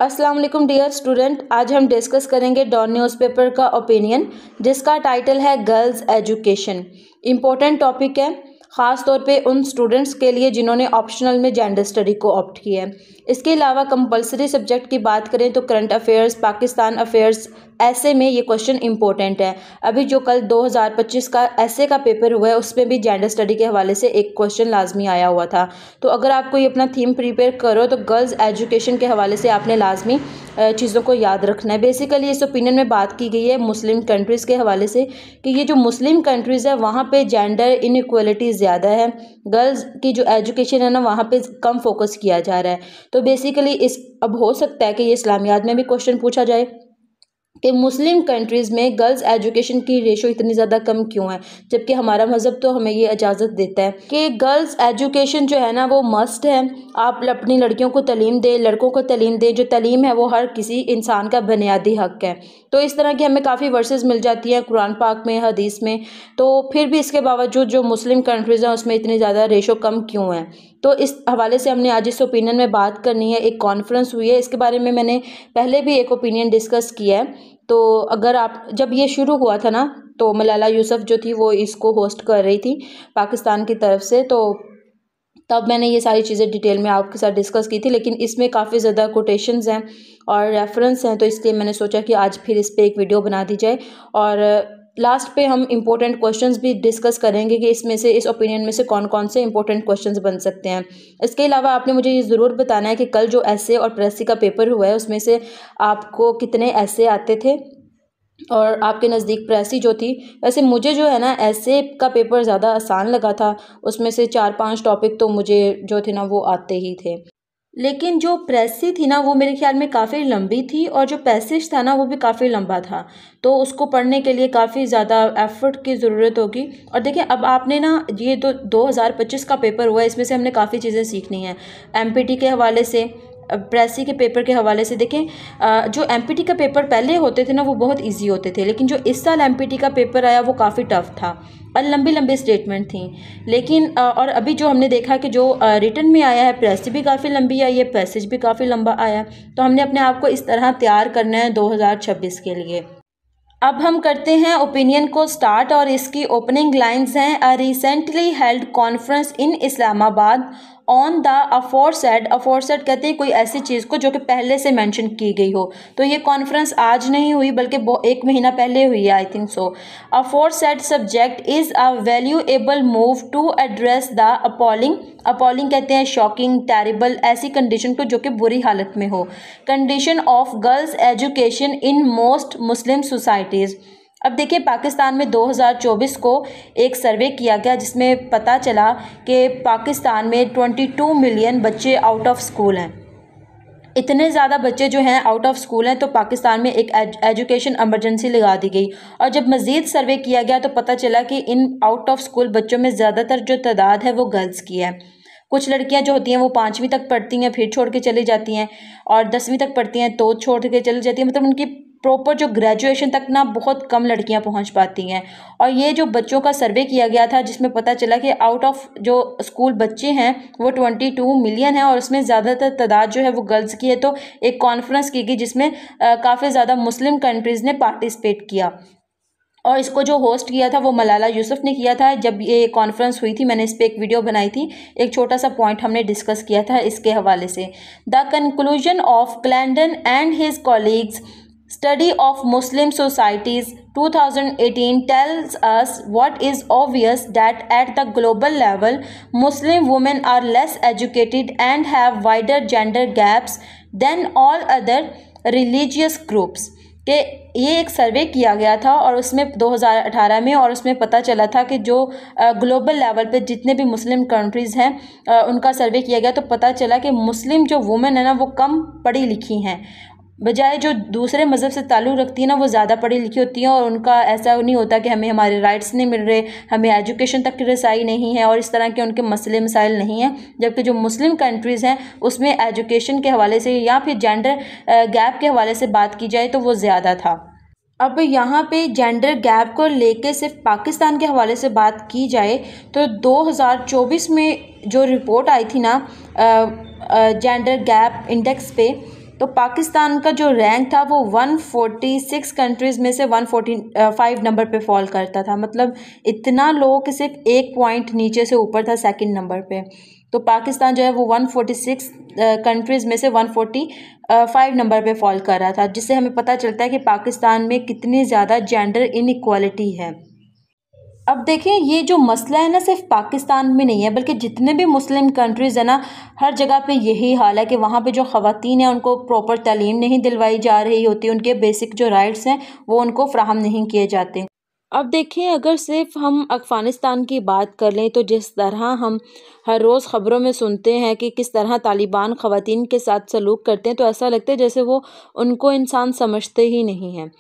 अस्सलाम वालेकुम dear student. आज हम डिस्कस करेंगे डॉन न्यूज़पेपर का ओपिनियन, जिसका टाइटल है गर्ल्स एजुकेशन। इम्पोर्टेंट टॉपिक है, ख़ास तौर पे उन स्टूडेंट्स के लिए जिन्होंने ऑप्शनल में जेंडर स्टडी को ऑप्ट किया है। इसके अलावा कंपलसरी सब्जेक्ट की बात करें तो करंट अफेयर्स, पाकिस्तान अफेयर्स, ऐसे में ये क्वेश्चन इंपॉर्टेंट है। अभी जो कल 2025 का ऐसे का पेपर हुआ है उसमें भी जेंडर स्टडी के हवाले से एक क्वेश्चन लाजमी आया हुआ था। तो अगर आप कोई अपना थीम प्रिपेयर करो तो गर्ल्स एजुकेशन के हवाले से आपने लाजमी चीज़ों को याद रखना है। बेसिकली इस ओपिनियन में बात की गई है मुस्लिम कंट्रीज़ के हवाले से कि ये जो मुस्लिम कंट्रीज़ है वहाँ पे जेंडर इनइक्वालिटी ज़्यादा है, गर्ल्स की जो एजुकेशन है ना वहाँ पे कम फोकस किया जा रहा है। तो बेसिकली अब हो सकता है कि ये इस्लामियात में भी क्वेश्चन पूछा जाए कि मुस्लिम कंट्रीज़ में गर्ल्स एजुकेशन की रेशो इतनी ज़्यादा कम क्यों है, जबकि हमारा मज़हब तो हमें ये इजाज़त देता है कि गर्ल्स एजुकेशन जो है ना वो मस्ट है। आप अपनी लड़कियों को तालीम दें, लड़कों को तालीम दें। जो तालीम है वो हर किसी इंसान का बुनियादी हक़ है। तो इस तरह की हमें काफ़ी वर्सेस मिल जाती हैं कुरान पाक में, हदीस में। तो फिर भी इसके बावजूद जो मुस्लिम कंट्रीज़ हैं उसमें इतनी ज़्यादा रेशो कम क्यों है, तो इस हवाले से हमने आज इस ओपिनियन में बात करनी है। एक कॉन्फ्रेंस हुई है, इसके बारे में मैंने पहले भी एक ओपिनियन डिस्कस किया है। तो अगर आप जब ये शुरू हुआ था ना तो मलाला यूसुफ जो थी वो इसको होस्ट कर रही थी पाकिस्तान की तरफ से, तो तब मैंने ये सारी चीज़ें डिटेल में आपके साथ डिस्कस की थी। लेकिन इसमें काफ़ी ज़्यादा कोटेशंस हैं और रेफरेंस हैं, तो इसलिए मैंने सोचा कि आज फिर इस पर एक वीडियो बना दी जाए और लास्ट पे हम इम्पोर्टेंट क्वेश्चंस भी डिस्कस करेंगे कि इसमें से, इस ओपिनियन में से कौन कौन से इम्पोर्टेंट क्वेश्चंस बन सकते हैं। इसके अलावा आपने मुझे ये ज़रूर बताना है कि कल जो ऐसे और प्रेसी का पेपर हुआ है उसमें से आपको कितने ऐसे आते थे और आपके नज़दीक प्रेसी जो थी। वैसे मुझे जो है ना ऐसे का पेपर ज़्यादा आसान लगा था, उसमें से 4-5 टॉपिक तो मुझे जो थे ना वो आते ही थे। लेकिन जो प्रेसी थी ना वो मेरे ख्याल में काफ़ी लंबी थी और जो पैसेज था ना वो भी काफ़ी लंबा था, तो उसको पढ़ने के लिए काफ़ी ज़्यादा एफर्ट की ज़रूरत होगी। और देखिए अब आपने ना ये तो 2025 का पेपर हुआ है, इसमें से हमने काफ़ी चीज़ें सीखनी हैं। एमपीटी के हवाले से, प्रेसी के पेपर के हवाले से देखें, जो एमपीटी का पेपर पहले होते थे ना वो बहुत इजी होते थे, लेकिन जो इस साल एमपीटी का पेपर आया वो काफ़ी टफ था और लंबी लंबी स्टेटमेंट थी। लेकिन और अभी जो हमने देखा कि जो रिटन में आया है प्रेसी भी काफ़ी लंबी आई है, पैसेज भी काफ़ी लंबा आया। तो हमने अपने आप को इस तरह तैयार करना है 2026 के लिए। अब हम करते हैं ओपिनियन को स्टार्ट और इसकी ओपनिंग लाइंस हैं। अ recently held conference in Islamabad on the aforesaid. Aforesaid कहते हैं कोई ऐसी चीज़ को जो कि पहले से मेंशन की गई हो। तो ये कॉन्फ्रेंस आज नहीं हुई बल्कि 1 महीना पहले हुई है, I think so. Aforesaid subject is a valuable move to address the appalling. Appalling कहते हैं शॉकिंग, टेरिबल, ऐसी कंडीशन को जो कि बुरी हालत में हो। Condition of girls education in most Muslim societies. अब देखिए पाकिस्तान में 2024 को एक सर्वे किया गया जिसमें पता चला कि पाकिस्तान में 22 मिलियन बच्चे आउट ऑफ स्कूल हैं। इतने ज़्यादा बच्चे जो हैं आउट ऑफ स्कूल हैं, तो पाकिस्तान में एक एजुकेशन इमरजेंसी लगा दी गई। और जब मज़ीद सर्वे किया गया तो पता चला कि इन आउट ऑफ स्कूल बच्चों में ज़्यादातर जो तादाद है वो गर्ल्स की है। कुछ लड़कियां जो होती हैं वो 5वीं तक पढ़ती हैं फिर छोड़ के चली जाती हैं, और 10वीं तक पढ़ती हैं तो छोड़ के चली जाती हैं। मतलब उनकी प्रॉपर जो ग्रेजुएशन तक ना बहुत कम लड़कियां पहुंच पाती हैं। और ये जो बच्चों का सर्वे किया गया था जिसमें पता चला कि आउट ऑफ जो स्कूल बच्चे हैं वो 22 मिलियन है और उसमें ज़्यादातर तादाद जो है वो गर्ल्स की है। तो एक कॉन्फ्रेंस की गई जिसमें काफ़ी ज़्यादा मुस्लिम कंट्रीज़ ने पार्टिसिपेट किया और इसको जो होस्ट किया था वो मलाला यूसुफ ने किया था। जब ये कॉन्फ्रेंस हुई थी मैंने इस पर एक वीडियो बनाई थी, एक छोटा सा पॉइंट हमने डिस्कस किया था इसके हवाले से। The conclusion of Clandon and his colleagues study of Muslim societies 2018 tells us what is obvious that at the global level Muslim women are less educated and have wider gender gaps than all other religious groups। कि ये एक सर्वे किया गया था और उसमें 2018 में, और उसमें पता चला था कि जो ग्लोबल लेवल पे जितने भी मुस्लिम कंट्रीज़ हैं उनका सर्वे किया गया तो पता चला कि मुस्लिम जो वुमेन है ना वो कम पढ़ी लिखी हैं, बजाय जो दूसरे मज़हब से ताल्लुक़ रखती है ना वो ज़्यादा पढ़ी लिखी होती हैं। और उनका ऐसा नहीं होता कि हमें हमारे राइट्स नहीं मिल रहे, हमें एजुकेशन तक की रसाई नहीं है और इस तरह के उनके मसले मसाइल नहीं हैं। जबकि जो मुस्लिम कंट्रीज़ हैं उसमें एजुकेशन के हवाले से या फिर जेंडर गैप के हवाले से बात की जाए तो वो ज़्यादा था। अब यहाँ पे जेंडर गैप को लेके सिर्फ पाकिस्तान के हवाले से बात की जाए तो 2024 में जो रिपोर्ट आई थी ना जेंडर गैप इंडेक्स पे, तो पाकिस्तान का जो रैंक था वो 146 कंट्रीज़ में से 145 नंबर पे फॉल करता था, मतलब इतना लो कि सिर्फ एक पॉइंट नीचे से ऊपर था सेकंड नंबर पे। तो पाकिस्तान जो है वो 146 कंट्रीज़ में से 145 नंबर पे फॉल कर रहा था, जिससे हमें पता चलता है कि पाकिस्तान में कितनी ज़्यादा जेंडर इनइक्वालिटी है। अब देखिए, ये जो मसला है ना सिर्फ पाकिस्तान में नहीं है, बल्कि जितने भी मुस्लिम कंट्रीज़ है ना, हर जगह पे यही हाल है कि वहाँ पे जो ख़वातीन हैं उनको प्रॉपर तालीम नहीं दिलवाई जा रही होती, उनके बेसिक जो राइट्स हैं वो उनको फ्राहम नहीं किए जाते। अब देखिए, अगर सिर्फ हम अफ़गानिस्तान की बात कर लें तो जिस तरह हम हर रोज़ ख़बरों में सुनते हैं कि किस तरह तालिबान ख़वातीन के साथ सलूक करते हैं, तो ऐसा लगता है जैसे वो उनको इंसान समझते ही नहीं हैं।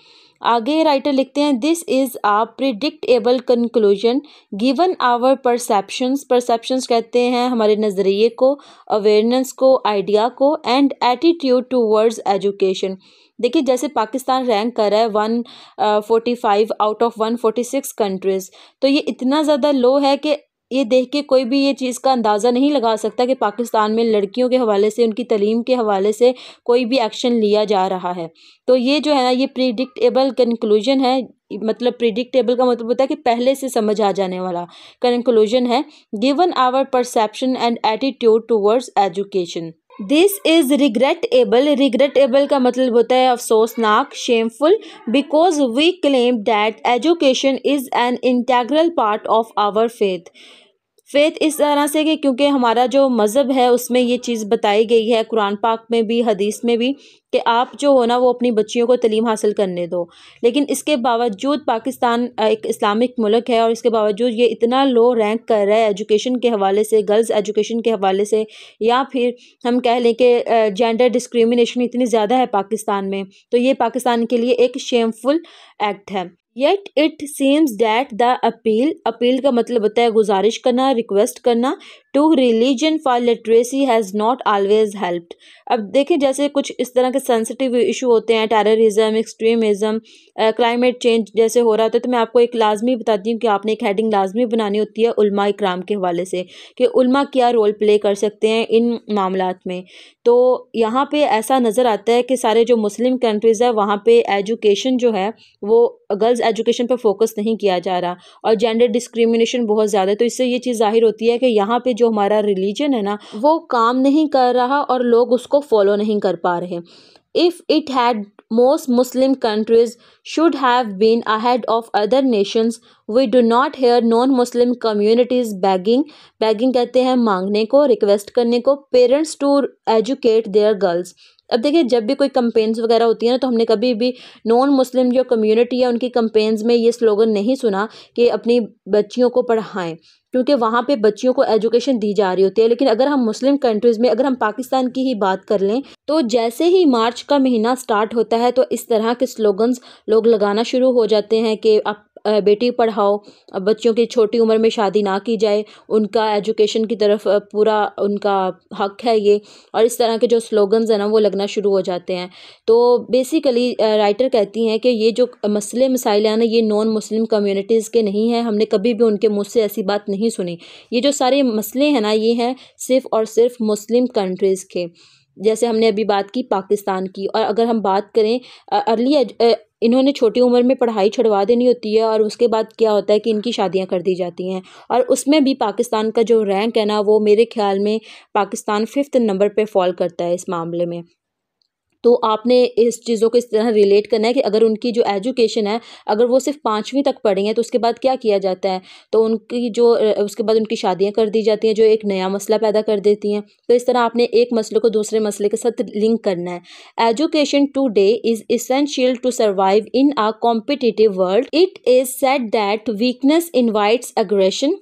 आगे राइटर लिखते हैं, this is a predictable conclusion given our perceptions. Perceptions कहते हैं हमारे नज़रिए को, अवेयरनेस को, आइडिया को, एंड एटीट्यूड टूवर्ड्स एजुकेशन। देखिए, जैसे पाकिस्तान रैंक कर रहा है 145 आउट ऑफ 146 कंट्रीज़, तो ये इतना ज़्यादा लो है कि ये देख के कोई भी ये चीज़ का अंदाज़ा नहीं लगा सकता कि पाकिस्तान में लड़कियों के हवाले से, उनकी तालीम के हवाले से कोई भी एक्शन लिया जा रहा है। तो ये जो है ना, ये प्रिडिक्टेबल कंक्लूजन है। मतलब प्रिडिक्टेबल का मतलब होता है कि पहले से समझ आ जाने वाला कंक्लूजन है, given our perception and attitude towards education. This is regrettable. Regrettable का मतलब होता है अफसोसनाक, shameful, because we claim that education is an integral part of our faith. Faith इस तरह से कि क्योंकि हमारा जो मज़हब है उसमें ये चीज़ बताई गई है, कुरान पाक में भी, हदीस में भी, कि आप जो हो ना वो अपनी बच्चियों को तालीम हासिल करने दो। लेकिन इसके बावजूद पाकिस्तान एक इस्लामिक मुल्क है और इसके बावजूद ये इतना लो रैंक कर रहा है एजुकेशन के हवाले से, गर्ल्स एजुकेशन के हवाले से, या फिर हम कह लें कि जेंडर डिस्क्रिमिनेशन इतनी ज़्यादा है पाकिस्तान में। तो ये पाकिस्तान के लिए एक शेमफुल एक्ट है। Yet it seems that the appeal का मतलब होता है गुजारिश करना, रिक्वेस्ट करना, to religion for literacy has not always helped. अब देखें, जैसे कुछ इस तरह के सेंसिटिव इशू होते हैं, टेररिज्म, एक्सट्रीमिज़म, क्लाइमेट चेंज जैसे हो रहा था, तो मैं आपको एक लाजमी बताती हूँ कि आपने एक हेडिंग लाजमी बनानी होती है उलमा इकराम के हवाले से, कि उलमा क्या रोल प्ले कर सकते हैं इन मामलात में। तो यहाँ पे ऐसा नज़र आता है कि सारे जो मुस्लिम कंट्रीज़ है वहाँ पे एजुकेशन जो है वो गर्ल्स एजुकेशन पर फोकस नहीं किया जा रहा, और जेंडर डिस्क्रिमिनेशन बहुत ज़्यादा है। तो इससे ये चीज़ ज़ाहिर होती है कि यहाँ पे जो हमारा रिलीजन है ना वो काम नहीं कर रहा और लोग उसको फॉलो नहीं कर पा रहे। If it had most Muslim countries should have been ahead of other nations. We do not hear non-Muslim communities begging कहते हैं मांगने को, रिक्वेस्ट करने को, parents to educate their girls. अब देखिए, जब भी कोई कंपेन्स वगैरह होती है ना, तो हमने कभी भी नॉन मुस्लिम जो कम्युनिटी है उनकी कंपेन्स में ये स्लोगन नहीं सुना कि अपनी बच्चियों को पढ़ाएं, क्योंकि वहाँ पे बच्चियों को एजुकेशन दी जा रही होती है। लेकिन अगर हम मुस्लिम कंट्रीज़ में, अगर हम पाकिस्तान की ही बात कर लें, तो जैसे ही मार्च का महीना स्टार्ट होता है तो इस तरह के स्लोगन्स लोग लगाना शुरू हो जाते हैं कि आप बेटी पढ़ाओ, बच्चों की छोटी उम्र में शादी ना की जाए, उनका एजुकेशन की तरफ पूरा उनका हक है ये, और इस तरह के जो स्लोगन्स हैं ना वो लगना शुरू हो जाते हैं। तो बेसिकली राइटर कहती हैं कि ये जो मसले मसाइल हैं ना, ये नॉन मुस्लिम कम्युनिटीज़ के नहीं हैं, हमने कभी भी उनके मुँह से ऐसी बात नहीं सुनी। ये जो सारे मसले हैं ना, ये हैं सिर्फ़ और सिर्फ मुस्लिम कंट्रीज़ के। जैसे हमने अभी बात की पाकिस्तान की, और अगर हम बात करें इन्होंने छोटी उम्र में पढ़ाई छुड़वा देनी होती है और उसके बाद क्या होता है कि इनकी शादियां कर दी जाती हैं, और उसमें भी पाकिस्तान का जो रैंक है ना वो मेरे ख्याल में पाकिस्तान 5th नंबर पे फॉल करता है इस मामले में। तो आपने इस चीज़ों को इस तरह रिलेट करना है कि अगर उनकी जो एजुकेशन है, अगर वो सिर्फ 5वीं तक पढ़ी हैं तो उसके बाद क्या किया जाता है, तो उनकी जो उसके बाद उनकी शादियां कर दी जाती हैं, जो एक नया मसला पैदा कर देती हैं। तो इस तरह आपने एक मसले को दूसरे मसले के साथ लिंक करना है। Education today is essential to survive in a competitive world. It is said that weakness invites aggression.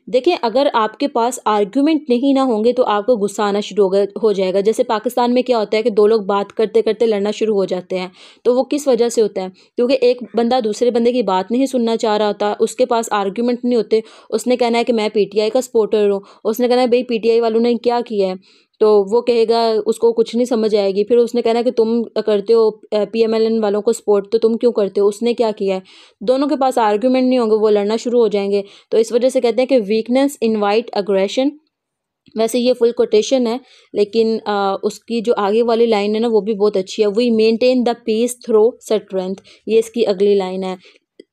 देखें, अगर आपके पास आर्ग्यूमेंट नहीं ना होंगे तो आपको गुस्सा आना शुरू हो जाएगा। जैसे पाकिस्तान में क्या होता है कि दो लोग बात करते करते लड़ना शुरू हो जाते हैं, तो वो किस वजह से होता है? क्योंकि एक बंदा दूसरे बंदे की बात नहीं सुनना चाह रहा होता, उसके पास आर्ग्यूमेंट नहीं होते। उसने कहना है कि मैं पीटीआई का सपोर्टर हूँ, उसने कहना है भाई पीटीआई वालों ने क्या किया है, तो वो कहेगा, उसको कुछ नहीं समझ आएगी। फिर उसने कहना कि तुम करते हो पीएमएलएन वालों को सपोर्ट, तो तुम क्यों करते हो, उसने क्या किया है। दोनों के पास आर्ग्यूमेंट नहीं होंगे, वो लड़ना शुरू हो जाएंगे। तो इस वजह से कहते हैं कि वीकनेस इनवाइट अग्रेशन। वैसे ये फुल कोटेशन है, लेकिन उसकी जो आगे वाली लाइन है ना वो भी बहुत अच्छी है। We maintain the peace through strength, ये इसकी अगली लाइन है।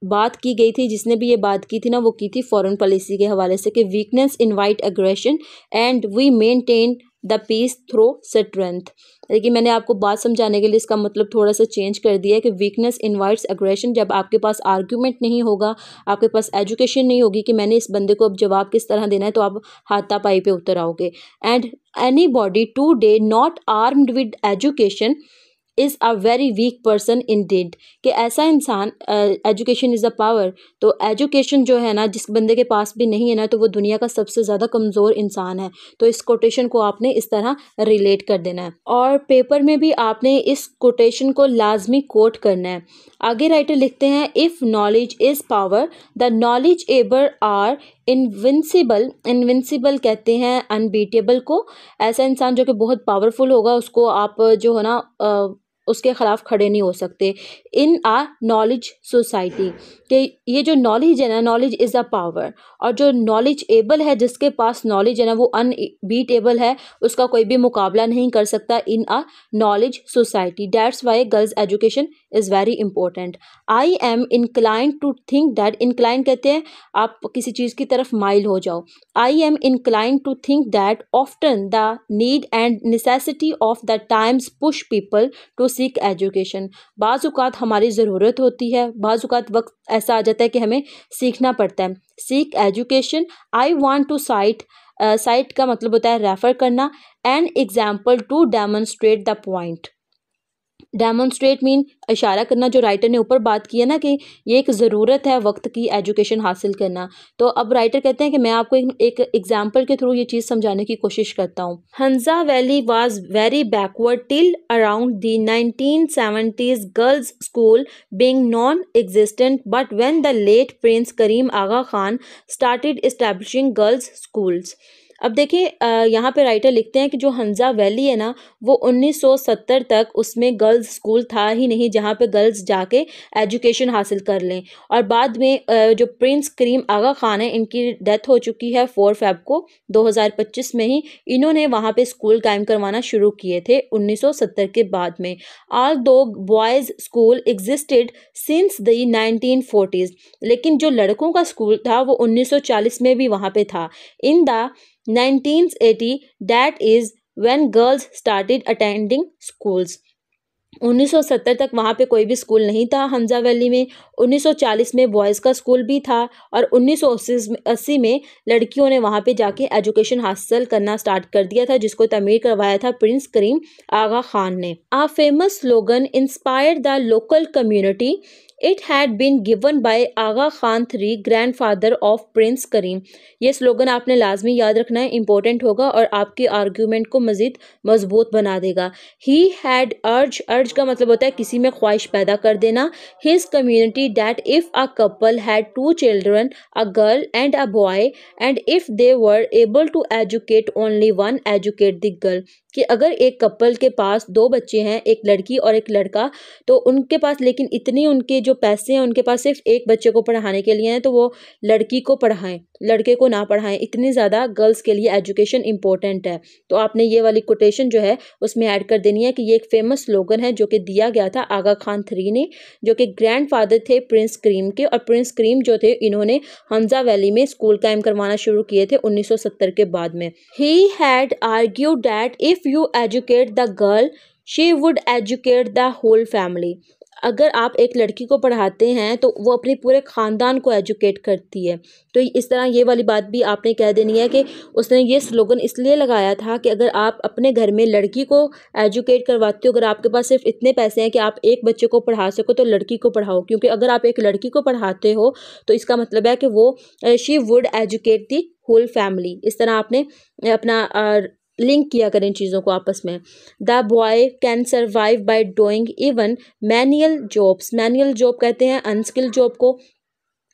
बात की गई थी, जिसने भी ये बात की थी ना वो की थी फॉरेन पॉलिसी के हवाले से कि weakness invite aggression and we maintain the peace through strength. लेकिन मैंने आपको बात समझाने के लिए इसका मतलब थोड़ा सा चेंज कर दिया है कि वीकनेस इनवाइट्स एग्रेशन, जब आपके पास आर्ग्यूमेंट नहीं होगा, आपके पास एजुकेशन नहीं होगी कि मैंने इस बंदे को अब जवाब किस तरह देना है, तो आप हाथापाई पे उतर आओगे। And any body today not armed with education is a very weak person in did, कि ऐसा इंसान, एजुकेशन इज़ अ पावर, तो एजुकेशन जो है ना जिस बंदे के पास भी नहीं है ना तो वो दुनिया का सबसे ज़्यादा कमज़ोर इंसान है। तो इस कोटेशन को आपने इस तरह रिलेट कर देना है और पेपर में भी आपने इस कोटेशन को लाजमी कोट करना है। आगे राइटर लिखते हैं, if knowledge is power the knowledgeable are invincible. Invincible कहते हैं अनबीटेबल को। ऐसा इंसान जो कि बहुत पावरफुल होगा उसको आप जो है ना उसके ख़िलाफ़ खड़े नहीं हो सकते। इन आ नॉलेज सोसाइटी, कि ये जो नॉलेज है ना, नॉलेज इज़ अ पावर, और जो नॉलेज एबल है, जिसके पास नॉलेज है ना वो अनबीटेबल है, उसका कोई भी मुकाबला नहीं कर सकता in a knowledge society. That's why girls education is very important. I am incline to think that, incline कहते हैं आप किसी चीज़ की तरफ माइल हो जाओ। I am incline to think that often the need and necessity of the times push people to seek education. बाज़ औक़ात हमारी ज़रूरत होती है, बाज़ औक़ात वक्त ऐसा आ जाता है कि हमें सीखना पड़ता है। Seek education. I want to cite, cite का मतलब होता है रेफ़र करना, an example to demonstrate the point. Demonstrate mean इशारा करना, जो राइटर ने ऊपर बात की है ना कि ये एक ज़रूरत है वक्त की एजुकेशन हासिल करना। तो अब राइटर कहते हैं कि मैं आपको एक एग्जाम्पल के थ्रू ये चीज़ समझाने की कोशिश करता हूँ। Hunza valley was very backward till around the 1970s, girls school being non-existent, but when the late Prince Karim Aga Khan started establishing girls schools। अब देखिए यहाँ पे राइटर लिखते हैं कि जो हंजा वैली है ना वो 1970 तक उसमें गर्ल्स स्कूल था ही नहीं जहाँ पे गर्ल्स जाके एजुकेशन हासिल कर लें। और बाद में जो प्रिंस करीम आगा ख़ान है इनकी डेथ हो चुकी है 4 फ़रवरी को 2025 में ही। इन्होंने वहाँ पे स्कूल कायम करवाना शुरू किए थे 1970 के बाद में। ऑल दो boys school existed since the 1940s, लेकिन जो लड़कों का स्कूल था वो 1940 में भी वहाँ पे था। In the 1980 that is when girls started attending schools। 1970 तक वहाँ पे कोई भी स्कूल नहीं था हंजा वैली में। 1940 में बॉयज़ का स्कूल भी था और 1980 में लड़कियों ने वहाँ पे जाके एजुकेशन हासिल करना स्टार्ट कर दिया था, जिसको तमीर करवाया था प्रिंस करीम आगा खान ने। A famous slogan inspired the local community. It had been given by Aga Khan III, grandfather of prince Karim. ये स्लोगन आपने लाजमी याद रखना है, इंपॉर्टेंट होगा और आपके आर्ग्यूमेंट को मज़ीद मजबूत बना देगा। ही हैड अर्ज, अर्ज का मतलब होता है किसी में ख्वाहिश पैदा कर देना। His community that if a couple had 2 children, a girl and a boy, and if they were able to educate only one, educate the girl. कि अगर एक कपल के पास 2 बच्चे हैं, एक लड़की और एक लड़का, तो उनके पास लेकिन इतनी उनके जो पैसे हैं उनके पास सिर्फ एक बच्चे को पढ़ाने के लिए हैं, तो वो लड़की को पढ़ाएं, लड़के को ना पढ़ाएं। इतनी ज़्यादा गर्ल्स के लिए एजुकेशन इंपॉर्टेंट है। तो आपने ये वाली कोटेशन जो है उसमें ऐड कर देनी है कि ये एक फेमस स्लोगन है जो कि दिया गया था आगा खान III ने, जो कि ग्रैंडफादर थे प्रिंस करीम के। और प्रिंस करीम जो थे इन्होंने हंजा वैली में स्कूल कायम करवाना शुरू किए थे 1970 के बाद में। He had argued that if you educate the girl she would educate the whole family. अगर आप एक लड़की को पढ़ाते हैं तो वो अपने पूरे ख़ानदान को एजुकेट करती है। तो इस तरह ये वाली बात भी आपने कह देनी है कि उसने ये स्लोगन इसलिए लगाया था कि अगर आप अपने घर में लड़की को एजुकेट करवाते हो, अगर आपके पास सिर्फ इतने पैसे हैं कि आप एक बच्चे को पढ़ा सको तो लड़की को पढ़ाओ, क्योंकि अगर आप एक लड़की को पढ़ाते हो तो इसका मतलब है कि वो she would educate the whole family. इस तरह आपने अपना लिंक किया करें चीज़ों को आपस में। The boy can survive by doing even manual jobs. Manual job कहते हैं अनस्किल्ड जॉब को।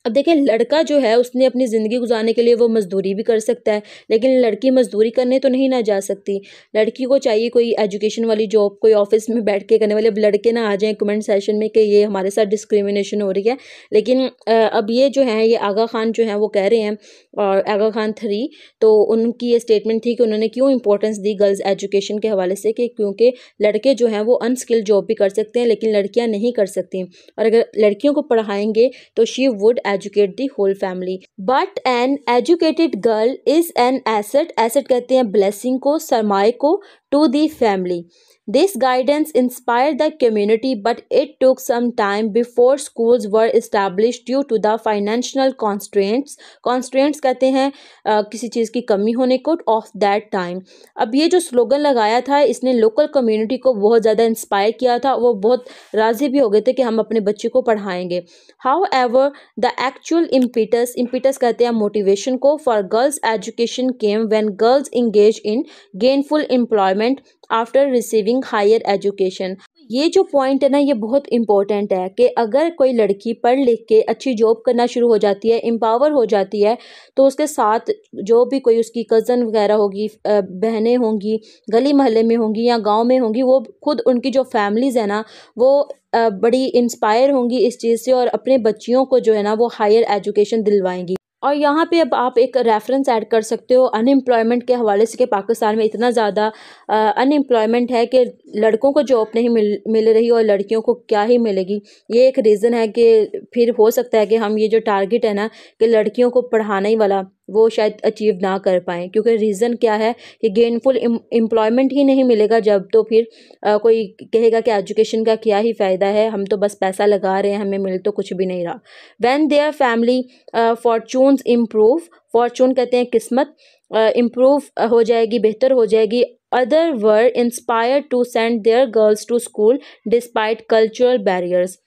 अब देखिए, लड़का जो है उसने अपनी ज़िंदगी गुजारने के लिए वो मज़दूरी भी कर सकता है, लेकिन लड़की मज़दूरी करने तो नहीं ना जा सकती। लड़की को चाहिए कोई एजुकेशन वाली जॉब, कोई ऑफ़िस में बैठ के करने वाली। अब लड़के ना आ जाएँ कमेंट सेशन में कि ये हमारे साथ डिस्क्रिमिनेशन हो रही है। लेकिन अब ये जो है, ये आगा खान जो हैं वो कह रहे हैं, और आगा खान 3, तो उनकी ये स्टेटमेंट थी कि उन्होंने क्यों इम्पोर्टेंस दी गर्ल्स एजुकेशन के हवाले से, कि क्योंकि लड़के जो हैं वो अनस्किल्ड जॉब भी कर सकते हैं, लेकिन लड़कियाँ नहीं कर सकती। और अगर लड़कियों को पढ़ाएंगे तो she would educate the whole family. But an educated girl is an asset, asset कहते हैं ब्लेसिंग को, सरमाए को, to the family. This guidance inspired the community, but it took some time before schools were established due to the financial constraints. Constraints कहते हैं किसी चीज़ की कमी होने को, of that time. अब ये जो स्लोगन लगाया था, इसने लोकल कम्युनिटी को बहुत ज़्यादा इंस्पायर किया था। वो बहुत राज़ी भी हो गए थे कि हम अपने बच्चे को पढ़ाएंगे। However, the actual impetus कहते हैं मोटिवेशन को, for girls education came when girls engaged in gainful employment after receiving higher education. ये जो पॉइंट है ना, ये बहुत इंपॉर्टेंट है कि अगर कोई लड़की पढ़ लिख के अच्छी जॉब करना शुरू हो जाती है, एम्पावर हो जाती है, तो उसके साथ जो भी कोई उसकी कज़न वगैरह होगी, बहनें होंगी, गली मोहल्ले में होंगी या गांव में होंगी, वो खुद उनकी जो फैमिलीज़ है ना, वो बड़ी इंस्पायर होंगी इस चीज़ से, और अपने बच्चियों को जो है ना वो हायर एजुकेशन दिलवाएंगी। और यहाँ पे अब आप एक रेफरेंस ऐड कर सकते हो अनएम्प्लॉयमेंट के हवाले से, कि पाकिस्तान में इतना ज़्यादा अनएम्प्लॉयमेंट है कि लड़कों को जॉब नहीं मिल रही और लड़कियों को क्या ही मिलेगी। ये एक रीज़न है कि फिर हो सकता है कि हम ये जो टारगेट है ना कि लड़कियों को पढ़ाने ही वाला, वो शायद अचीव ना कर पाएँ, क्योंकि रीज़न क्या है कि गेनफुल एम्प्लॉयमेंट ही नहीं मिलेगा जब, तो फिर कोई कहेगा कि एजुकेशन का क्या ही फ़ायदा है, हम तो बस पैसा लगा रहे हैं, हमें मिल तो कुछ भी नहीं रहा। When their family fortunes improve, fortune कहते हैं किस्मत, इम्प्रूव हो जाएगी, बेहतर हो जाएगी। Other were inspire to send their girls to school despite cultural barriers.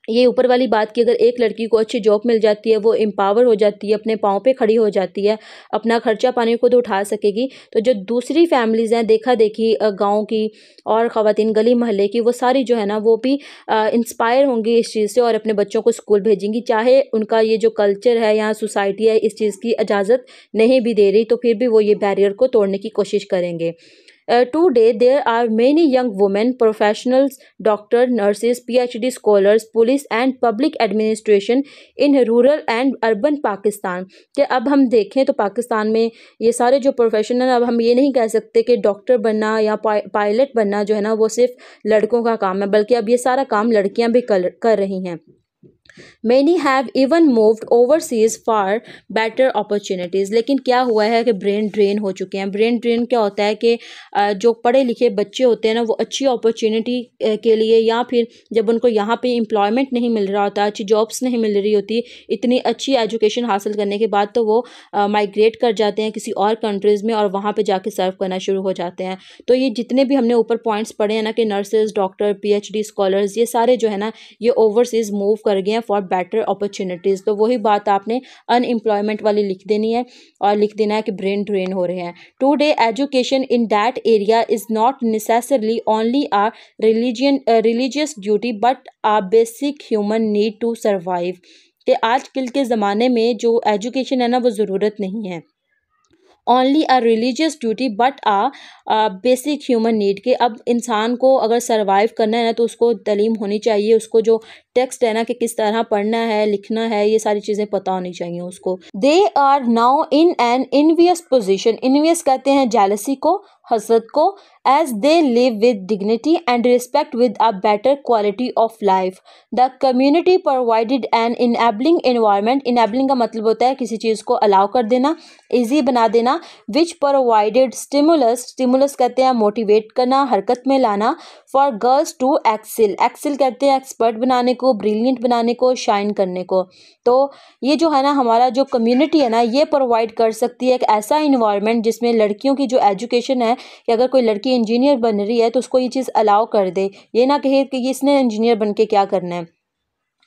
ये ऊपर वाली बात की, अगर एक लड़की को अच्छी जॉब मिल जाती है, वो एम्पावर हो जाती है, अपने पाँव पे खड़ी हो जाती है, अपना खर्चा पानी खुद उठा सकेगी, तो जो दूसरी फैमिलीज़ हैं, देखा देखी गांव की और ख़वातीन गली मोहल्ले की, वो सारी जो है ना वो भी इंस्पायर होंगी इस चीज़ से और अपने बच्चों को स्कूल भेजेंगी, चाहे उनका ये जो कल्चर है या सोसाइटी है इस चीज़ की इजाज़त नहीं भी दे रही, तो फिर भी वो ये बैरियर को तोड़ने की कोशिश करेंगे। Today, there are many young women, professionals, doctors, nurses, PhD scholars, police and public administration in rural and urban Pakistan। कि अब हम देखें तो पाकिस्तान में ये सारे जो प्रोफेशनल, अब हम ये नहीं कह सकते कि डॉक्टर बनना या पायलट बनना जो है ना वो सिर्फ लड़कों का काम है, बल्कि अब ये सारा काम लड़कियां भी कर रही हैं। Many have even moved overseas for better opportunities। लेकिन क्या हुआ है कि ब्रेन ड्रेन हो चुके हैं। ब्रेन ड्रेन क्या होता है कि जो पढ़े लिखे बच्चे होते हैं ना, वो अच्छी अपॉर्चुनिटी के लिए, या फिर जब उनको यहाँ पे एम्प्लॉयमेंट नहीं मिल रहा होता, अच्छी जॉब्स नहीं मिल रही होती, इतनी अच्छी एजुकेशन हासिल करने के बाद, तो वो माइग्रेट कर जाते हैं किसी और कंट्रीज़ में और वहाँ पे जाके सर्व करना शुरू हो जाते हैं। तो ये जितने भी हमने ऊपर पॉइंट्स पढ़े हैं ना कि नर्सेज, डॉक्टर, PhD स्कॉलर्स, ये सारे जो है ना ये ओवरसीज़ मूव कर गए हैं फॉर बेटर अपॉर्चुनिटीज़। तो वही बात आपने अनएम्प्लॉयमेंट वाली लिख देनी है और लिख देना है कि ब्रेन ड्रेन हो रहे हैं। Today education in that area is not necessarily only a religious duty but a basic human need to survive. कि आजकल के ज़माने में जो एजुकेशन है ना वो ज़रूरत नहीं है only a religious duty but a basic human need. के अब इंसान को अगर सर्वाइव करना है ना तो उसको तालीम होनी चाहिए, उसको जो टेक्स्ट है ना कि किस तरह पढ़ना है, लिखना है, ये सारी चीज़ें पता होनी चाहिए उसको। They are now in an envious position, envious कहते हैं जेलसी को, हसद को, as they live with dignity and respect with a better quality of life. The community provided an enabling environment, enabling का मतलब होता है किसी चीज़ को अलाउ कर देना, ईजी बना देना, विच प्रोवाइडेड स्टिमुलस, स्टिमुलस कहते हैं मोटिवेट करना, हरकत में लाना, for girls to excel, excel कहते हैं एक्सपर्ट बनाने को, ब्रिलियंट बनाने को, शाइन करने को। तो ये जो है ना हमारा जो कम्युनिटी है ना ये प्रोवाइड कर सकती है एक ऐसा इन्वायरमेंट जिसमें लड़कियों की जो एजुकेशन है कि अगर कोई लड़की इंजीनियर बन रही है तो उसको ये चीज़ अलाउ कर दे, ये ना कहे कि इसने इंजीनियर बन के क्या करना है।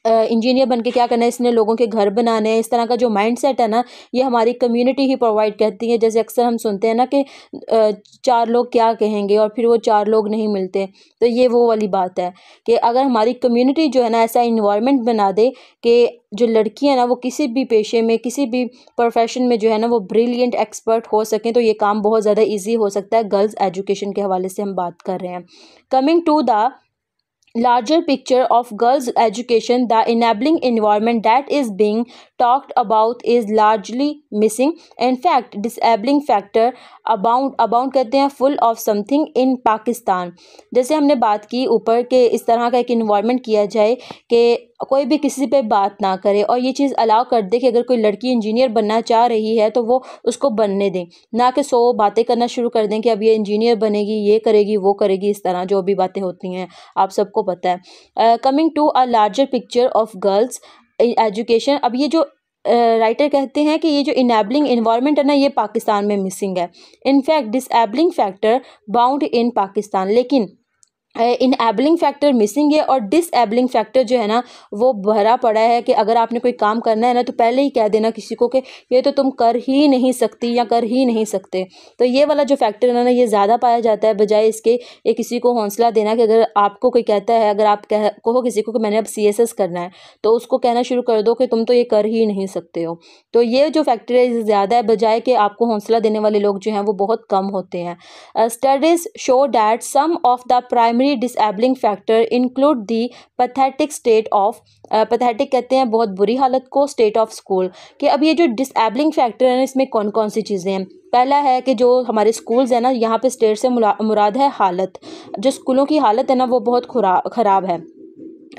इंजीनियर बन के क्या करना है, इसने लोगों के घर बनाने हैं। इस तरह का जो माइंडसेट है ना, ये हमारी कम्युनिटी ही प्रोवाइड करती है। जैसे अक्सर हम सुनते हैं ना कि 4 लोग क्या कहेंगे, और फिर वो 4 लोग नहीं मिलते। तो ये वो वाली बात है कि अगर हमारी कम्युनिटी जो है ना ऐसा इन्वायरमेंट बना दे कि जो लड़कियां हैं ना वो किसी भी पेशे में, किसी भी प्रोफेशन में जो है ना वो ब्रिलियंट एक्सपर्ट हो सकें, तो ये काम बहुत ज़्यादा ईजी हो सकता है। गर्ल्स एजुकेशन के हवाले से हम बात कर रहे हैं। Coming to the larger picture of girls education, the enabling environment that is being talked about is largely missing. In fact, disabling factor abound कहते हैं full of something in Pakistan. जैसे हमने बात की ऊपर कि इस तरह का एक इन्वायरमेंट किया जाए कि कोई भी किसी पे बात ना करे, और ये चीज़ अलाउ कर दे कि अगर कोई लड़की इंजीनियर बनना चाह रही है तो वो उसको बनने दें, ना कि 100 बातें करना शुरू कर दें कि अब ये इंजीनियर बनेगी, ये करेगी, वो करेगी। इस तरह जो भी बातें होती हैं आप सबको पता है। Coming to a larger picture of girls education, अब ये जो राइटर कहते हैं कि ये जो इनेबलिंग इन्वायरमेंट है ना, ये पाकिस्तान में मिसिंग है। इनफैक्ट डिसेबलिंग फैक्टर बाउंड इन पाकिस्तान, लेकिन इनएबलिंग फैक्टर मिसिंग है और डिसेबलिंग फैक्टर जो है ना वो भरा पड़ा है कि अगर आपने कोई काम करना है ना तो पहले ही कह देना किसी को कि ये तो तुम कर ही नहीं सकती या कर ही नहीं सकते। तो ये वाला जो फैक्टर है ना ये ज़्यादा पाया जाता है, बजाय इसके ये किसी को हौसला देना कि अगर आपको कोई कहता है, अगर आप कहो किसी को कि मैंने अब CSS करना है, तो उसको कहना शुरू कर दो कि तुम तो ये कर ही नहीं सकते हो। तो ये जो फैक्टर है ज़्यादा है, बजाय कि आपको हौसला देने वाले लोग जो हैं वो बहुत कम होते हैं। Studies show that some of the primary disabling factor include the pathetic state of pathetic कहते हैं बहुत बुरी हालत को, स्टेट ऑफ स्कूल। कि अब ये जो डिसेबलिंग फैक्टर है ना इसमें कौन कौन सी चीज़ें हैं। पहला है कि जो हमारे स्कूल्स हैं ना, यहाँ पे स्टेट से मुराद है हालत। जो स्कूलों की हालत है ना वो बहुत ख़राब है।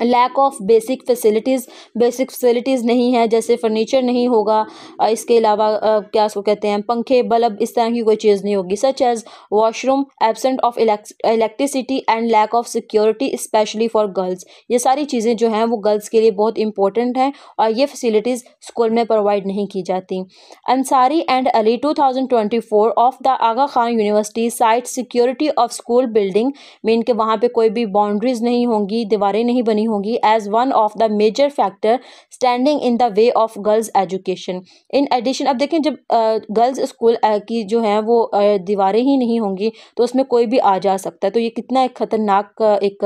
लैक ऑफ बेसिक फैसिलिटीज़ नहीं है, जैसे फर्नीचर नहीं होगा, इसके अलावा क्या उसको कहते हैं पंखे बल्ब, इस तरह की कोई चीज़ नहीं होगी। Such as washroom, absent of electricity and lack of security specially for girls. ये सारी चीज़ें जो हैं वो गर्ल्स के लिए बहुत इंपॉर्टेंट हैं और ये फैसिलिटीज़ स्कूल में प्रोवाइड नहीं की जाती। Ansari and Ali 2024 of the Aga Khan university cite security of school building, mean के वहाँ पे कोई भी बाउंड्रीज नहीं होंगी, दीवारें नहीं बनी होंगी, as one of the major factor standing in the way of girls education. In addition, अब देखें जब गर्ल्स स्कूल की जो है वो दीवारें ही नहीं होंगी तो उसमें कोई भी आ जा सकता है। तो ये कितना एक ख़तरनाक एक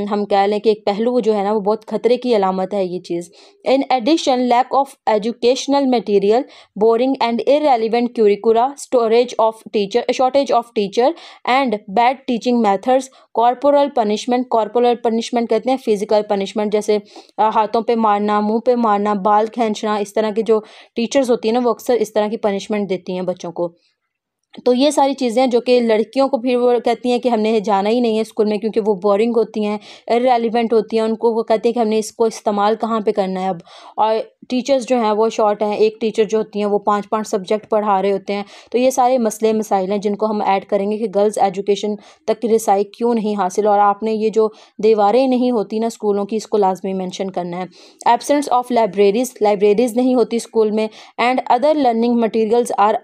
हम कह लें कि एक पहलू जो है ना वो बहुत खतरे की अलामत है ये चीज़। In addition lack of educational material, boring and irrelevant curricula, shortage of teacher and bad teaching methods, corporal punishment कहते हैं फिजिकल पनिशमेंट, जैसे हाथों पे मारना, मुंह पे मारना, बाल खींचना। इस तरह की जो टीचर्स होती हैं ना वो अक्सर इस तरह की पनिशमेंट देती हैं बच्चों को। तो ये सारी चीज़ें जो कि लड़कियों को फिर वो कहती हैं कि हमने जाना ही नहीं है स्कूल में क्योंकि वो बोरिंग होती हैं, इररेलेवेंट होती हैं, उनको वो कहते हैं कि हमने इसको इस्तेमाल कहाँ पे करना है अब। और टीचर्स जो हैं वो शॉर्ट हैं, एक टीचर जो होती हैं वो 5-5 सब्जेक्ट पढ़ा रहे होते हैं। तो ये सारे मसले मसाइल हैं जिनको हम ऐड करेंगे कि गर्ल्स एजुकेशन तक की रसाई क्यों नहीं हासिल, और आपने ये जो दीवारें नहीं होती ना स्कूलों की, इसको लाजमी मेंशन करना है। एब्सेंस ऑफ लाइब्रेरीज़ नहीं होती स्कूल में, and other learning materials are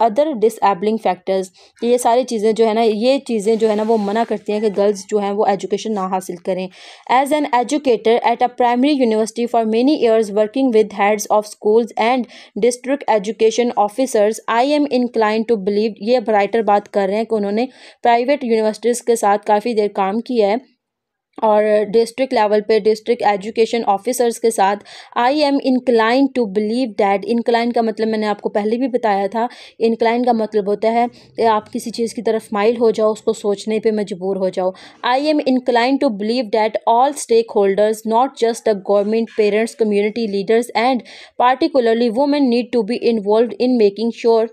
other disabling factors. ये सारी चीज़ें जो है ना, ये चीज़ें जो है ना वो मना करती हैं कि गर्ल्स जो हैं वो एजुकेशन ना हासिल करें। As an educator at a primary university for many years working with heads of schools and district education officers, I am inclined to believe, ये राइटर बात कर रहे हैं कि उन्होंने प्राइवेट यूनिवर्सिटीज़ के साथ काफ़ी देर काम किया है और डिस्ट्रिक्ट लेवल पे डिस्ट्रिक्ट एजुकेशन ऑफिसर्स के साथ। I am incline to believe that, incline का मतलब मैंने आपको पहले भी बताया था, इंक्लाइन का मतलब होता है कि आप किसी चीज़ की तरफ माइल हो जाओ, उसको सोचने पे मजबूर हो जाओ। I am incline to believe that all stakeholders, not just the government, parents, community leaders and particularly women need to be involved in making sure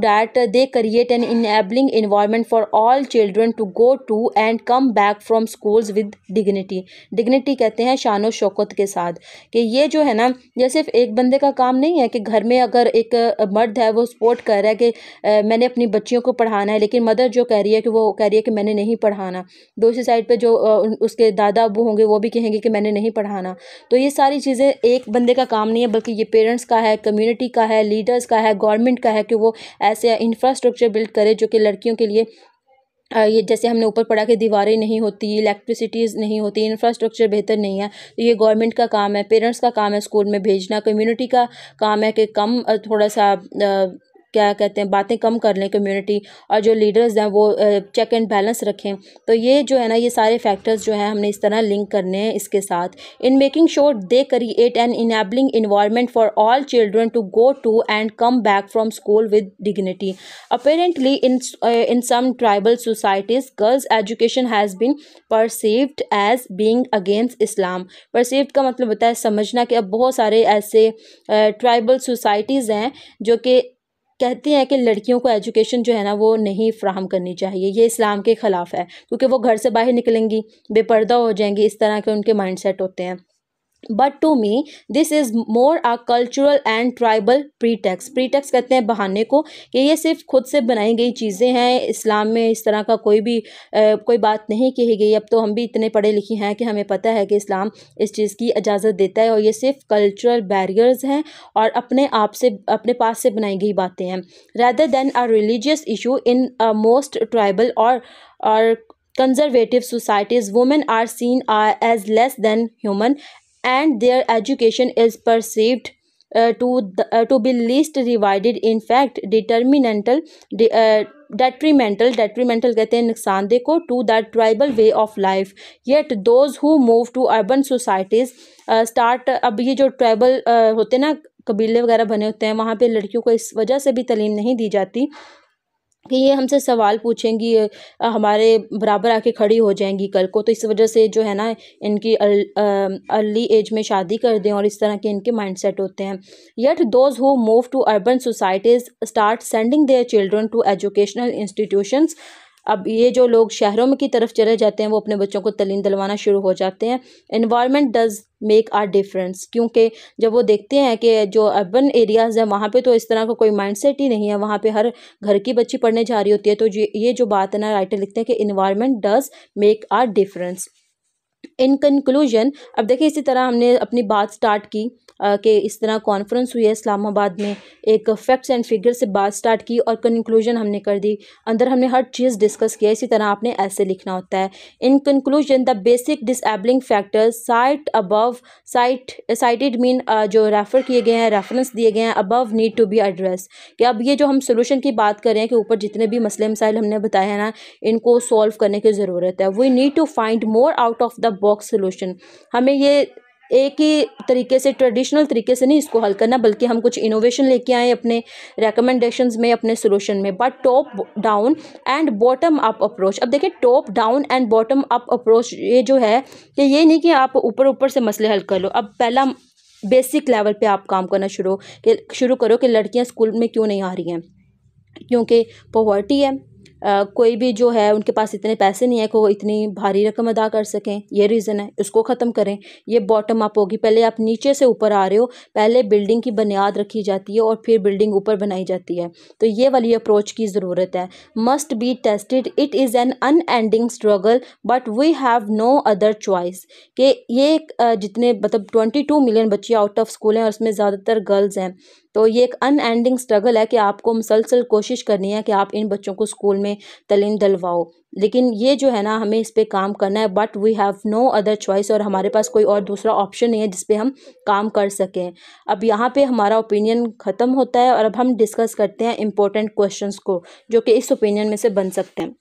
that they create an enabling environment for all children to go to and come back from schools with dignity। dignity कहते हैं शान और शौकत के साथ, कि ये जो है ना ये सिर्फ एक बंदे का काम नहीं है कि घर में अगर एक मर्द है वो सपोर्ट कर रहा है कि मैंने अपनी बच्चियों को पढ़ाना है, लेकिन मदर जो कह रही है कि वो कह रही है कि मैंने नहीं पढ़ाना। दूसरी साइड पे जो उसके दादा अबू होंगे वो भी कहेंगे कि मैंने नहीं पढ़ाना। तो ये सारी चीज़ें एक बंदे का काम नहीं है, बल्कि ये पेरेंट्स का है, कम्युनिटी का है, लीडर्स का है, गवर्नमेंट का है कि वो ऐसे इंफ्रास्ट्रक्चर बिल्ड करे जो कि लड़कियों के लिए ये जैसे हमने ऊपर पढ़ा कि दीवारें नहीं होती, इलेक्ट्रिसिटीज़ नहीं होती, इंफ्रास्ट्रक्चर बेहतर नहीं है, तो ये गवर्नमेंट का काम है, पेरेंट्स का काम है स्कूल में भेजना, कम्युनिटी का काम है कि कम थोड़ा सा क्या कहते हैं बातें कम कर लें कम्युनिटी, और जो लीडर्स हैं वो चेक एंड बैलेंस रखें। तो ये जो है ना, ये सारे फैक्टर्स जो हैं हमने इस तरह लिंक करने हैं इसके साथ। In making sure they create an enabling environment for all children to go to and come back from school with dignity. Apparently, in some tribal societies, girls' education has been perceived as being against Islam. Perceived का मतलब होता है समझना, कि अब बहुत सारे ऐसे ट्राइबल सोसाइटीज़ हैं जो कि कहती हैं कि लड़कियों को एजुकेशन जो है ना वो नहीं फ्राहम करनी चाहिए, ये इस्लाम के ख़िलाफ़ है, क्योंकि वो घर से बाहर निकलेंगी बेपर्दा हो जाएंगी, इस तरह के उनके माइंडसेट होते हैं। But to me this is more a cultural and tribal pretext. Pretext कहते हैं बहाने को, कि ये सिर्फ खुद से बनाई गई चीज़ें हैं, इस्लाम में इस तरह का कोई बात नहीं कही गई। अब तो हम भी इतने पढ़े लिखे हैं कि हमें पता है कि इस्लाम इस चीज़ की इजाज़त देता है, और ये सिर्फ कल्चरल बैरियर्स हैं और अपने पास से बनाई गई बातें हैं, rather than a religious issue. In most tribal और conservative societies, women are seen as less than human, and their education is perceived to be least divided. In fact, detrimental कहते हैं नुकसानदेह को, to the tribal way of life. Yet those who move to urban societies start, अब ये जो tribal होते हैं ना, कबीले वगैरह बने होते हैं, वहाँ पे लड़कियों को इस वजह से भी तालीम नहीं दी जाती कि ये हमसे सवाल पूछेंगी, हमारे बराबर आके खड़ी हो जाएंगी कल को, तो इस वजह से जो है ना इनकी अर्ली एज में शादी कर दें, और इस तरह के इनके माइंडसेट होते हैं। Yet those who move to urban societies start sending their children to educational institutions. अब ये जो लोग शहरों में की तरफ चले जाते हैं वो अपने बच्चों को तालीम दिलवाना शुरू हो जाते हैं। Environment does make a difference, क्योंकि जब वो देखते हैं कि जो अर्बन एरियाज़ हैं वहाँ पे तो इस तरह का कोई माइंडसेट ही नहीं है, वहाँ पे हर घर की बच्ची पढ़ने जा रही होती है, तो ये जो बात है ना, राइटर लिखते हैं कि environment does make a difference. In conclusion, अब देखिए इसी तरह हमने अपनी बात स्टार्ट की कि इस तरह कॉन्फ्रेंस हुई है इस्लामाबाद में, एक फैक्ट्स एंड फिगर से बात स्टार्ट की और कंक्लूजन हमने कर दी, अंदर हमने हर चीज़ डिस्कस किया। इसी तरह आपने ऐसे लिखना होता है। In conclusion the basic disabling factors cited mean जो रेफ़र किए गए हैं, रेफरेंस दिए गए हैं above need to be address, कि अब ये जो हम सोल्यूशन की बात कर रहे हैं कि ऊपर जितने भी मसले मसाइल हमने बताए हैं ना, इनको सॉल्व करने की ज़रूरत है। We need to find more out of the box solution. हमें ये एक ही तरीके से, ट्रेडिशनल तरीके से नहीं इसको हल करना, बल्कि हम कुछ इनोवेशन लेके आए अपने रिकमेंडेशंस में, अपने सोल्यूशन में। But top down and bottom up approach. अब देखिए top down and bottom up approach, ये जो है कि ये नहीं कि आप ऊपर ऊपर से मसले हल कर लो। अब पहला बेसिक लेवल पे आप काम करना शुरू करो कि लड़कियां स्कूल में क्यों नहीं आ रही हैं, क्योंकि पॉवर्टी है, कोई भी जो है उनके पास इतने पैसे नहीं है कि वो इतनी भारी रकम अदा कर सकें, ये रीज़न है, उसको ख़त्म करें। ये बॉटम अप होगी, पहले आप नीचे से ऊपर आ रहे हो, पहले बिल्डिंग की बुनियाद रखी जाती है और फिर बिल्डिंग ऊपर बनाई जाती है, तो ये वाली अप्रोच की ज़रूरत है। Must be tested, it is an unending struggle but we have no other choice. कि ये जितने मतलब 22 मिलियन बच्चे आउट ऑफ स्कूल हैं और उसमें ज़्यादातर गर्ल्स हैं, तो ये एक अनएंडिंग स्ट्रगल है कि आपको मुसलसल कोशिश करनी है कि आप इन बच्चों को स्कूल में तालीम दिलवाओ। लेकिन ये जो है ना, हमें इस पे काम करना है, but we have no other choice, और हमारे पास कोई और दूसरा ऑप्शन नहीं है जिस पे हम काम कर सकें। अब यहाँ पे हमारा ओपिनियन ख़त्म होता है और अब हम डिस्कस करते हैं इंपॉर्टेंट क्वेश्चंस को जो कि इस ओपिनियन में से बन सकते हैं।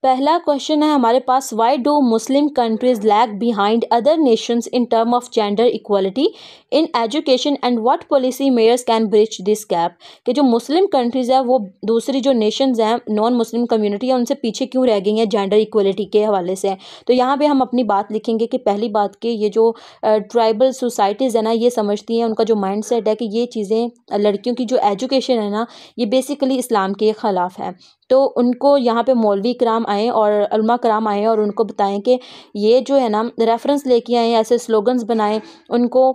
पहला क्वेश्चन है हमारे पास, why do Muslim countries lag behind other nations in term of gender equality in education and what policy Myers can bridge this gap. कि जो मुस्लिम कंट्रीज़ है वो दूसरी जो नेशंस हैं, नॉन मुस्लिम कम्युनिटी है, उनसे पीछे क्यों रह गई हैं जेंडर इक्वालिटी के हवाले से। तो यहाँ पे हम अपनी बात लिखेंगे कि पहली बात कि ये जो ट्राइबल सोसाइटीज़ है ना, ये समझती हैं, उनका जो माइंड सेट है कि ये चीज़ें, लड़कियों की जो एजुकेशन है ना, ये बेसिकली इस्लाम के ख़िलाफ़ है। तो उनको यहाँ पे मौलवी कराम आएँ और उलमा कराम आएँ और उनको बताएं कि ये जो है ना, रेफरेंस लेके आएँ, ऐसे स्लोगन्स बनाएं, उनको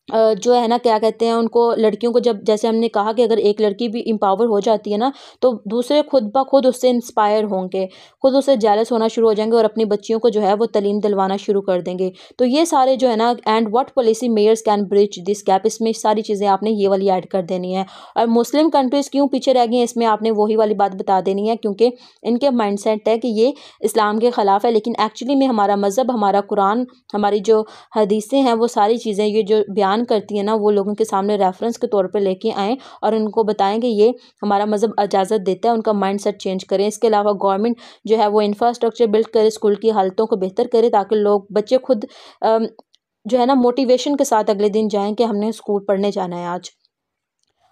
जो है ना क्या कहते हैं उनको, लड़कियों को जब, जैसे हमने कहा कि अगर एक लड़की भी एम्पावर हो जाती है ना, तो दूसरे खुद ब खुद उससे इंस्पायर होंगे, खुद उससे जेलस होना शुरू हो जाएंगे और अपनी बच्चियों को जो है वो तालीम दिलवाना शुरू कर देंगे। तो ये सारे जो है ना, and what policy Myers can bridge this gap, इसमें सारी चीज़ें आपने ये वाली ऐड कर देनी है। और मुस्लिम कंट्रीज़ क्यों पीछे रह गई हैं, इसमें आपने वही वाली बात बता देनी है, क्योंकि इनके माइंडसेट है कि ये इस्लाम के ख़िलाफ़ है, लेकिन एक्चुअली में हमारा मज़हब, हमारा कुरान, हमारी जो हदीसें हैं, वो सारी चीज़ें ये जो बयान करती हैं ना, वो लोगों के सामने रेफरेंस के तौर पे लेके आएँ और उनको बताएं कि ये हमारा मज़हब इजाज़त देता है, उनका माइंडसेट चेंज करें। इसके अलावा गवर्नमेंट जो है वो इंफ्रास्ट्रक्चर बिल्ड करे, स्कूल की हालतों को बेहतर करे, ताकि लोग, बच्चे खुद जो है ना मोटिवेशन के साथ अगले दिन जाएँ कि हमने स्कूल पढ़ने जाना है आज।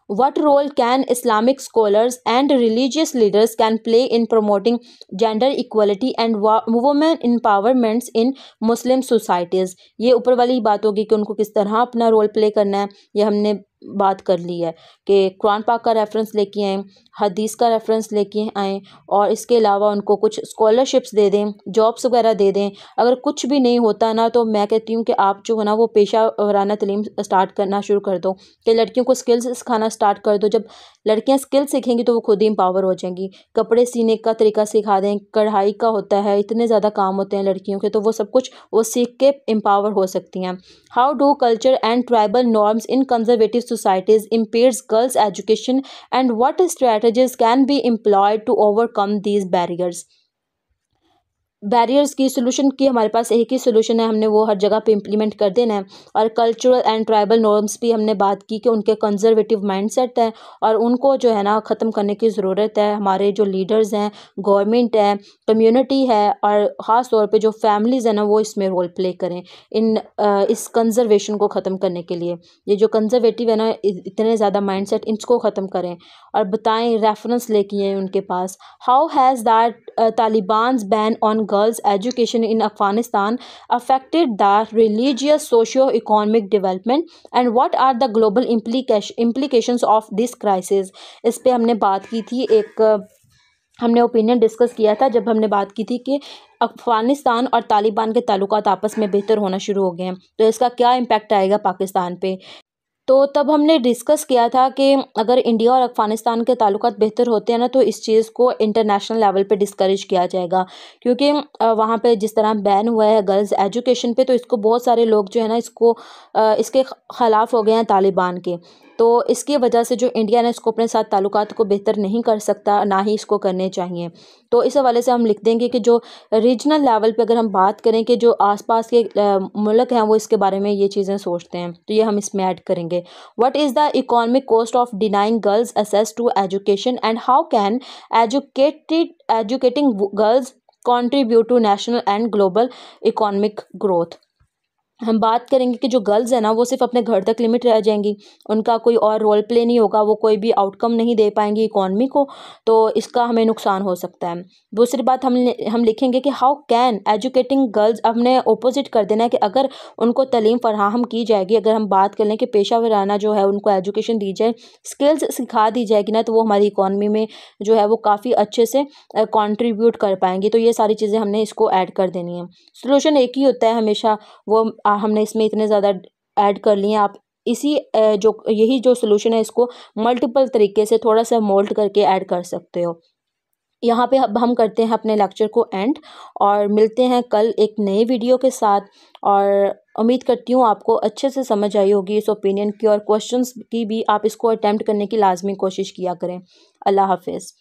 What role can Islamic scholars and religious leaders can play in promoting gender equality and women empowerments in Muslim societies? ये ऊपर वाली बात होगी कि उनको किस तरह अपना रोल प्ले करना है, ये हमने बात कर ली है कि कुरान पाक का रेफरेंस लेके आएँ, हदीस का रेफरेंस लेके आएँ, और इसके अलावा उनको कुछ स्कॉलरशिप्स दे दें, जॉब्स वगैरह दे दें। अगर कुछ भी नहीं होता ना, तो मैं कहती हूँ कि आप जो है ना वो पेशा वराना तालीम स्टार्ट करना शुरू कर दो, कि लड़कियों को स्किल्स सिखाना स्टार्ट कर दो। जब लड़कियां स्किल सीखेंगी तो वो खुद ही एम्पावर हो जाएंगी। कपड़े सीने का तरीका सिखा दें, कढ़ाई का होता है, इतने ज़्यादा काम होते हैं लड़कियों के, तो वो सब कुछ वो सीख के एम्पावर हो सकती हैं। How do culture and tribal norms in conservative societies impairs girls education and what strategies can be employed to overcome these barriers की सोल्यूशन की हमारे पास एक ही सोल्यूशन है, हमने वो हर जगह पे इम्प्लीमेंट कर देना है। और कल्चरल एंड ट्राइबल नॉर्म्स भी हमने बात की कि उनके कंजर्वेटिव माइंडसेट है और उनको जो है ना ख़त्म करने की ज़रूरत है। हमारे जो लीडर्स हैं, गवर्नमेंट है, कम्युनिटी है, और ख़ास तौर पे जो फैमिलीज़ हैं ना, वो इसमें रोल प्ले करें इस कंजर्वेशन को ख़त्म करने के लिए। ये जो कंजर्वेटिव है ना, इतने ज़्यादा माइंडसेट, इसको ख़त्म करें और बताएं, रेफरेंस लेके आएं उनके पास। How has that Taliban's ban on girls' education in Afghanistan affected the religious socio-economic development, and what are the global implications of this crisis? इस पे हमने बात की थी, हमने ओपिनियन डिस्कस किया था जब हमने बात की थी कि अफ़गानिस्तान और तालिबान के ताल्लुकात आपस में बेहतर होना शुरू हो गए हैं, तो इसका क्या इम्पैक्ट आएगा पाकिस्तान पे। तो तब हमने डिस्कस किया था कि अगर इंडिया और अफ़गानिस्तान के ताल्लुकात बेहतर होते हैं ना, तो इस चीज़ को इंटरनेशनल लेवल पे डिस्करेज किया जाएगा, क्योंकि वहाँ पे जिस तरह बैन हुआ है गर्ल्स एजुकेशन पे, तो इसको बहुत सारे लोग जो है ना, इसको इसके ख़िलाफ़ हो गए हैं तालिबान के। तो इसकी वजह से जो इंडिया ने इसको अपने साथ ताल्लुकात को बेहतर नहीं कर सकता, ना ही इसको करने चाहिए। तो इस हवाले से हम लिख देंगे कि जो रीजनल लेवल पे अगर हम बात करें कि जो आसपास के मुल्क हैं वो इसके बारे में ये चीज़ें सोचते हैं, तो ये हम इसमें ऐड करेंगे। What is the economic cost of denying girls access to education and how can educating girls contribute to national and global economic growth. हम बात करेंगे कि जो गर्ल्स है ना, वो सिर्फ अपने घर तक लिमिट रह जाएंगी, उनका कोई और रोल प्ले नहीं होगा, वो कोई भी आउटकम नहीं दे पाएंगी इकॉनमी को, तो इसका हमें नुकसान हो सकता है। दूसरी बात हम लिखेंगे कि हाउ कैन एजुकेटिंग गर्ल्स, हमने ओपोजिट कर देना है कि अगर उनको तालीम फराहम की जाएगी, अगर हम बात कर लें कि पेशा वराना जो है उनको एजुकेशन दी जाए, स्किल्स सिखा दी जाएगी ना, तो वो हमारी इकॉनमी में जो है वो काफ़ी अच्छे से कंट्रीब्यूट कर पाएंगी। तो ये सारी चीज़ें हमने इसको ऐड कर देनी है। सोल्यूशन एक ही होता है हमेशा, वो हमने इसमें इतने ज़्यादा ऐड कर लिए हैं। आप यही जो सोल्यूशन है, इसको मल्टीपल तरीके से थोड़ा सा मोल्ड करके ऐड कर सकते हो। यहाँ पे अब हम करते हैं अपने लेक्चर को एंड, और मिलते हैं कल एक नए वीडियो के साथ। और उम्मीद करती हूँ आपको अच्छे से समझ आई होगी इस ओपिनियन की, और क्वेश्चंस की भी आप इसको अटेम्प्ट करने की लाजमी कोशिश किया करें। अल्लाह हाफिज़।